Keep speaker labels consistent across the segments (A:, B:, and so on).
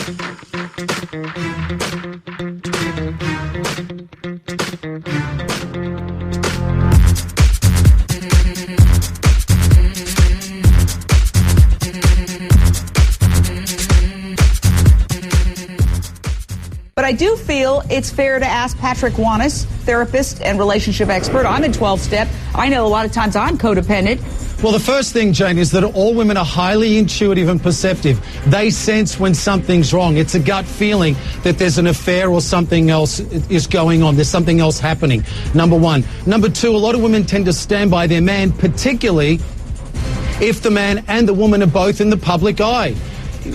A: But I do feel it's fair to ask Patrick Wanis, therapist and relationship expert. I'm in 12-step. I know a lot of times I'm codependent.
B: Well, the first thing, Jane, is that all women are highly intuitive and perceptive. They sense when something's wrong. It's a gut feeling that there's an affair or something else is going on. There's something else happening, number one. Number two, a lot of women tend to stand by their man, particularly if the man and the woman are both in the public eye.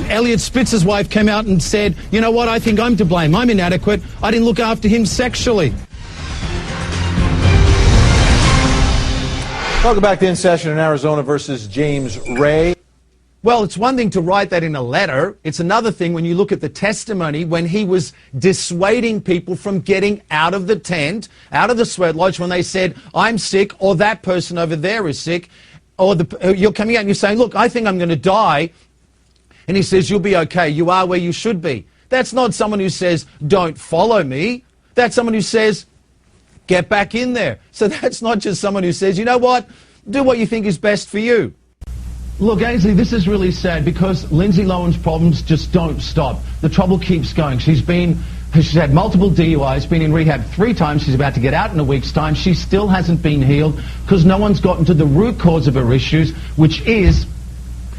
B: Elliot Spitzer's wife came out and said, you know what, I think I'm to blame. I'm inadequate. I didn't look after him sexually.
C: Welcome back to In Session in Arizona versus James Ray.
B: Well, it's one thing to write that in a letter. It's another thing when you look at the testimony when he was dissuading people from getting out of the tent, out of the sweat lodge when they said, I'm sick, or that person over there is sick, or you're coming out and you're saying, look, I think I'm going to die. And he says, you'll be okay. You are where you should be. That's not someone who says, don't follow me. That's someone who says, get back in there. So that's not just someone who says, you know what, do what you think is best for you. Look, Ainsley, this is really sad because Lindsay Lohan's problems just don't stop. The trouble keeps going. She's had multiple DUIs, been in rehab 3 times. She's about to get out in a week's time. She still hasn't been healed because no one's gotten to the root cause of her issues, which is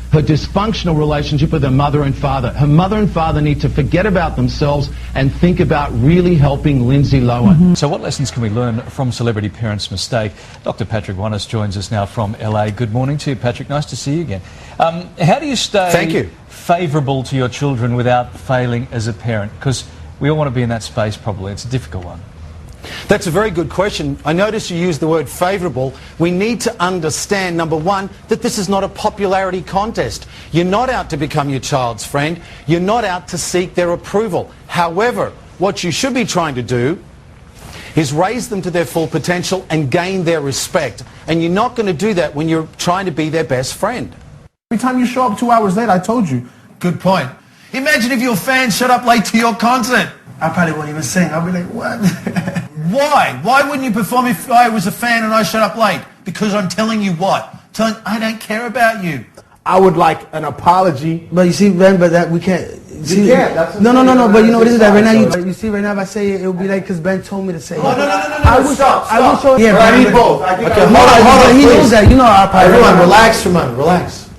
B: her dysfunctional relationship with her mother and father. Her mother and father need to forget about themselves and think about really helping Lindsay Lohan.
D: So what lessons can we learn from celebrity parents' mistake? Dr. Patrick Wanis joins us now from LA. Good morning to you, Patrick. Nice to see you again. How do you stay favourable to your children without failing as a parent? Because we all want to be in that space probably. It's a difficult one.
B: That's a very good question. I notice you use the word favourable. We need to understand, number one, that this is not a popularity contest. You're not out to become your child's friend. You're not out to seek their approval. However, what you should be trying to do is raise them to their full potential and gain their respect. And you're not going to do that when you're trying to be their best friend.
E: Every time you show up 2 hours late, I told you.
B: Good point. Imagine if your fans showed up late to your concert.
E: I probably wouldn't even sing. I'd be like, what?
B: Why? Why wouldn't you perform if I was a fan and I showed up late? Because I'm telling you what? I don't care about you.
E: I would like an apology.
F: But you see, Ben, but that we can't. See,
E: yeah, that's
F: no. But you know what it is that right now. You see, right now, if I say it, it would be like because Ben told me to say it.
E: No.
F: I wish.
E: Yeah, but I need both.
B: Okay, hold on.
F: He knows that. You know our part.
B: Everyone, relax, Ramon. Relax.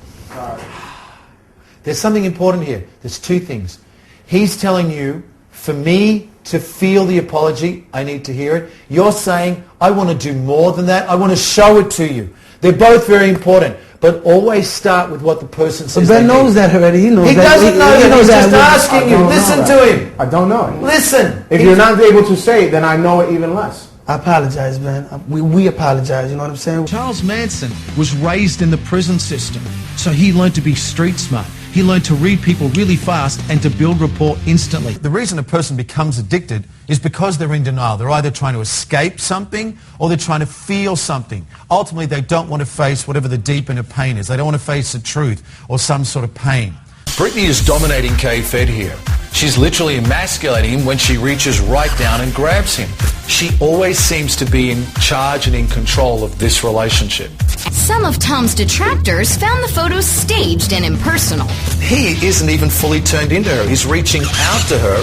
B: There's something important here. There's 2 things. He's telling you, for me to feel the apology, I need to hear it. You're saying, I want to do more than that. I want to show it to you. They're both very important. But always start with what the person says.
F: But Ben knows that already. He knows
B: that. He doesn't know that. He's just asking you. Listen to him.
E: I don't know it.
B: Listen.
E: If you're not able to say it, then I know it even less.
F: I apologize, Ben. We apologize. You know what I'm saying?
B: Charles Manson was raised in the prison system. So he learned to be street smart. He learned to read people really fast and to build rapport instantly. The reason a person becomes addicted is because they're in denial. They're either trying to escape something or they're trying to feel something. Ultimately, they don't want to face whatever the deep inner pain is. They don't want to face the truth or some sort of pain.
G: Britney is dominating K-Fed here. She's literally emasculating him when she reaches right down and grabs him. She always seems to be in charge and in control of this relationship.
H: Some of Tom's detractors found the photos staged and impersonal.
G: He isn't even fully turned into her. He's reaching out to her,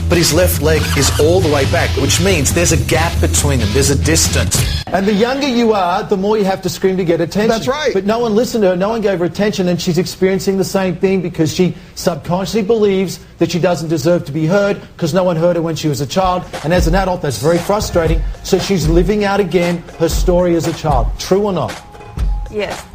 G: but his left leg is all the way back, which means there's a gap between them. There's a distance.
B: And the younger you are, the more you have to scream to get attention.
E: That's right.
B: But no one listened to her, no one gave her attention, and she's experiencing the same thing because she subconsciously believes that she doesn't deserve to be heard because no one heard her when she was a child. And as an adult, that's very frustrating. So she's living out again her story as a child. True or not?
A: Yes.